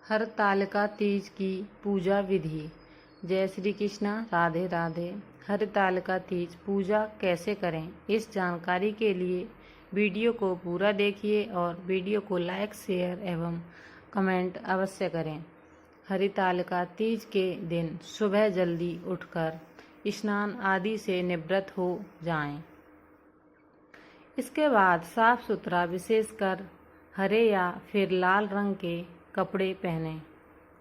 हरतालिका तीज की पूजा विधि। जय श्री कृष्णा, राधे राधे। हरतालिका तीज पूजा कैसे करें, इस जानकारी के लिए वीडियो को पूरा देखिए और वीडियो को लाइक, शेयर एवं कमेंट अवश्य करें। हरतालिका तीज के दिन सुबह जल्दी उठकर स्नान आदि से निवृत्त हो जाएं। इसके बाद साफ सुथरा, विशेषकर हरे या फिर लाल रंग के कपड़े पहनें।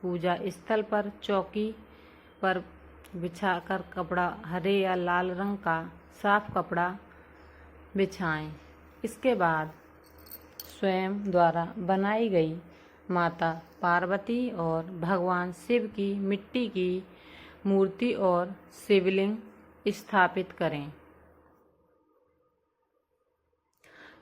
पूजा स्थल पर चौकी पर बिछाकर कपड़ा हरे या लाल रंग का साफ कपड़ा बिछाएं। इसके बाद स्वयं द्वारा बनाई गई माता पार्वती और भगवान शिव की मिट्टी की मूर्ति और शिवलिंग स्थापित करें।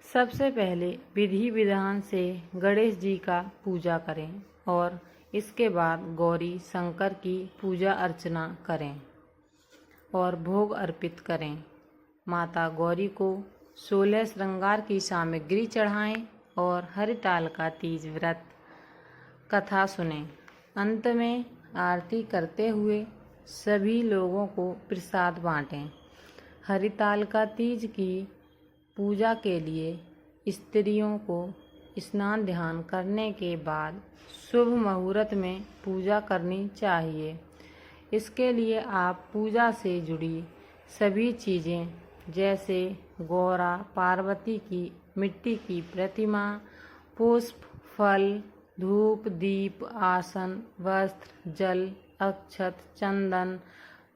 सबसे पहले विधि विधान से गणेश जी का पूजा करें और इसके बाद गौरी शंकर की पूजा अर्चना करें और भोग अर्पित करें। माता गौरी को 16 श्रृंगार की सामग्री चढ़ाएं और हरतालिका तीज व्रत कथा सुनें। अंत में आरती करते हुए सभी लोगों को प्रसाद बांटें। हरतालिका तीज की पूजा के लिए स्त्रियों को स्नान ध्यान करने के बाद शुभ मुहूर्त में पूजा करनी चाहिए। इसके लिए आप पूजा से जुड़ी सभी चीज़ें जैसे गौरा, पार्वती की मिट्टी की प्रतिमा, पुष्प, फल, धूप, दीप, आसन, वस्त्र, जल, अक्षत, चंदन,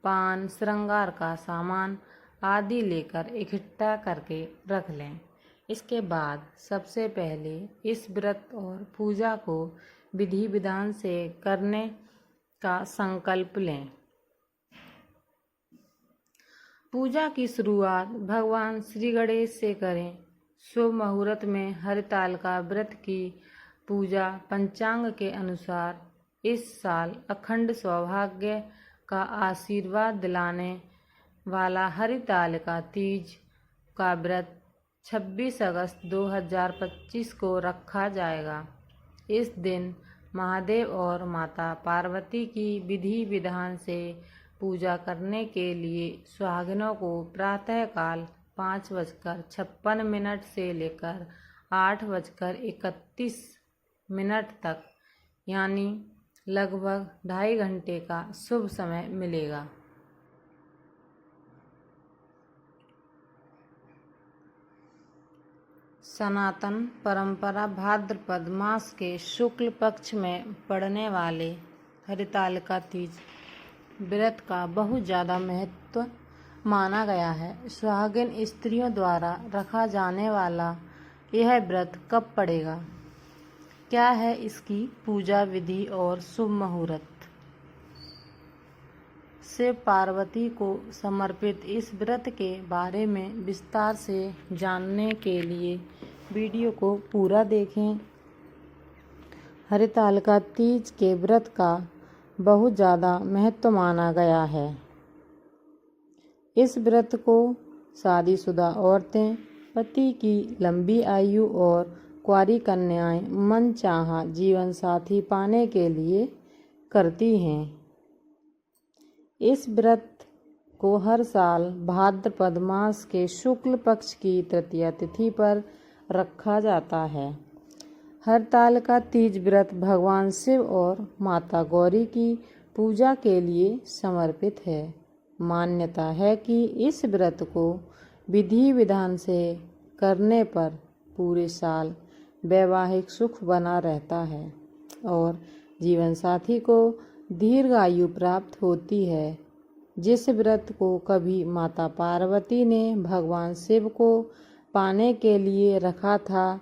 पान, श्रृंगार का सामान आदि लेकर इकट्ठा करके रख लें। इसके बाद सबसे पहले इस व्रत और पूजा को विधि विधान से करने का संकल्प लें। पूजा की शुरुआत भगवान श्री गणेश से करें। शुभ मुहूर्त में हरतालिका व्रत की पूजा पंचांग के अनुसार इस साल अखंड सौभाग्य का आशीर्वाद दिलाने वाला हरतालिका तीज का व्रत 26 अगस्त 2025 को रखा जाएगा। इस दिन महादेव और माता पार्वती की विधि विधान से पूजा करने के लिए सुहागिनों को प्रातःकाल 5:56 से लेकर 8:31 तक यानी लगभग 2.5 घंटे का शुभ समय मिलेगा। सनातन परंपरा भाद्रपद मास के शुक्ल पक्ष में पड़ने वाले हरतालिका तीज व्रत का बहुत ज़्यादा महत्व माना गया है। सुहागिन स्त्रियों द्वारा रखा जाने वाला यह व्रत कब पड़ेगा, क्या है इसकी पूजा विधि और शुभ मुहूर्त। शिव पार्वती को समर्पित इस व्रत के बारे में विस्तार से जानने के लिए वीडियो को पूरा देखें। हरतालिका तीज के व्रत का बहुत ज़्यादा महत्व माना गया है। इस व्रत को शादीशुदा औरतें पति की लंबी आयु और कुंवारी कन्याएं मनचाहा जीवन साथी पाने के लिए करती हैं। इस व्रत को हर साल भाद्रपद मास के शुक्ल पक्ष की तृतीया तिथि पर रखा जाता है। हरतालिका तीज व्रत भगवान शिव और माता गौरी की पूजा के लिए समर्पित है। मान्यता है कि इस व्रत को विधि विधान से करने पर पूरे साल वैवाहिक सुख बना रहता है और जीवन साथी को दीर्घायु प्राप्त होती है। जिस व्रत को कभी माता पार्वती ने भगवान शिव को पाने के लिए रखा था,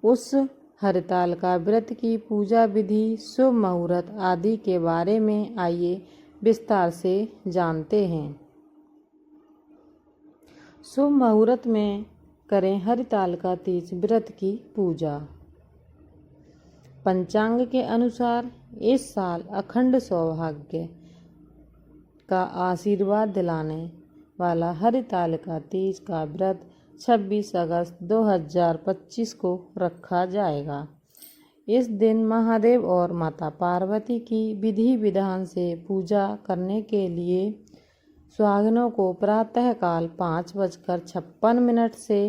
उस हरतालिका व्रत की पूजा विधि, शुभ मुहूर्त आदि के बारे में आइए विस्तार से जानते हैं। शुभ मुहूर्त में करें हरतालिका तीज व्रत की पूजा। पंचांग के अनुसार इस साल अखंड सौभाग्य का आशीर्वाद दिलाने वाला हरतालिका तीज का व्रत 26 अगस्त 2025 को रखा जाएगा। इस दिन महादेव और माता पार्वती की विधि विधान से पूजा करने के लिए सुहागिनों को प्रातःकाल 5:56 से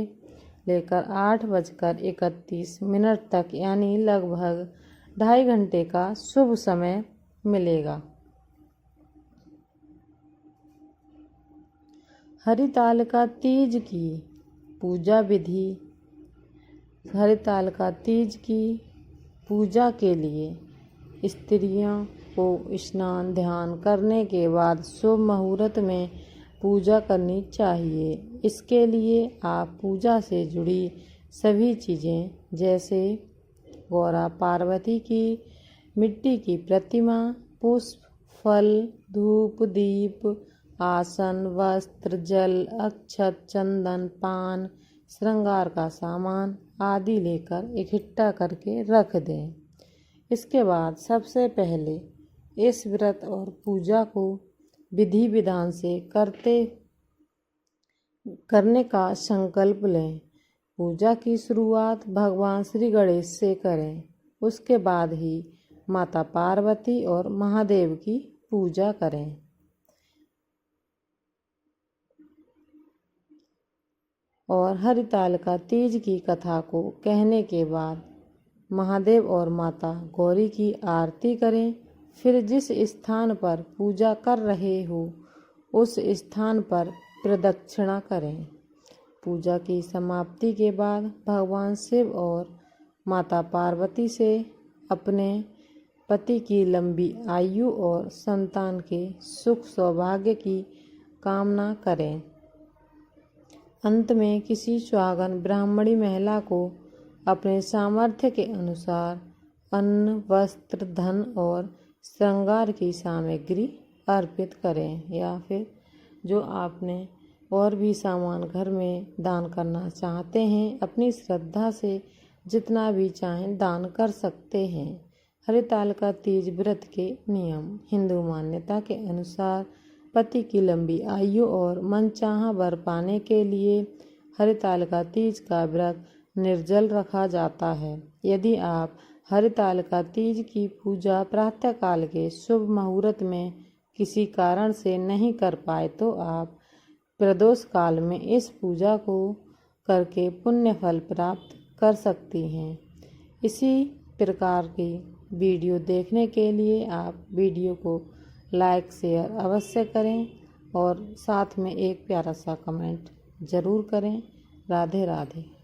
लेकर 8:31 तक यानी लगभग 2.5 घंटे का शुभ समय मिलेगा। हरितालिका तीज की पूजा विधि। हरितालिका तीज की पूजा के लिए स्त्रियों को स्नान ध्यान करने के बाद शुभ मुहूर्त में पूजा करनी चाहिए। इसके लिए आप पूजा से जुड़ी सभी चीज़ें जैसे गौरा पार्वती की मिट्टी की प्रतिमा, पुष्प, फल, धूप, दीप, आसन, वस्त्र, जल, अक्षत, चंदन, पान, श्रृंगार का सामान आदि लेकर इकट्ठा करके रख दें। इसके बाद सबसे पहले इस व्रत और पूजा को विधि विधान से करने का संकल्प लें। पूजा की शुरुआत भगवान श्री गणेश से करें। उसके बाद ही माता पार्वती और महादेव की पूजा करें। और हरितालिका तीज की कथा को कहने के बाद महादेव और माता गौरी की आरती करें। फिर जिस स्थान पर पूजा कर रहे हो उस स्थान पर प्रदक्षिणा करें। पूजा की समाप्ति के बाद भगवान शिव और माता पार्वती से अपने पति की लंबी आयु और संतान के सुख सौभाग्य की कामना करें। अंत में किसी सुहागन ब्राह्मणी महिला को अपने सामर्थ्य के अनुसार अन्न, वस्त्र, धन और श्रृंगार की सामग्री अर्पित करें या फिर जो आपने और भी सामान घर में दान करना चाहते हैं अपनी श्रद्धा से जितना भी चाहें दान कर सकते हैं। हरितालिका तीज व्रत के नियम। हिंदू मान्यता के अनुसार पति की लंबी आयु और मनचाहा वर पाने के लिए हरितालिका तीज का व्रत निर्जल रखा जाता है। यदि आप हरितालिका तीज की पूजा प्रातःकाल के शुभ मुहूर्त में किसी कारण से नहीं कर पाए तो आप प्रदोष काल में इस पूजा को करके पुण्य फल प्राप्त कर सकती हैं। इसी प्रकार की वीडियो देखने के लिए आप वीडियो को लाइक शेयर अवश्य करें और साथ में एक प्यारा सा कमेंट ज़रूर करें। राधे राधे।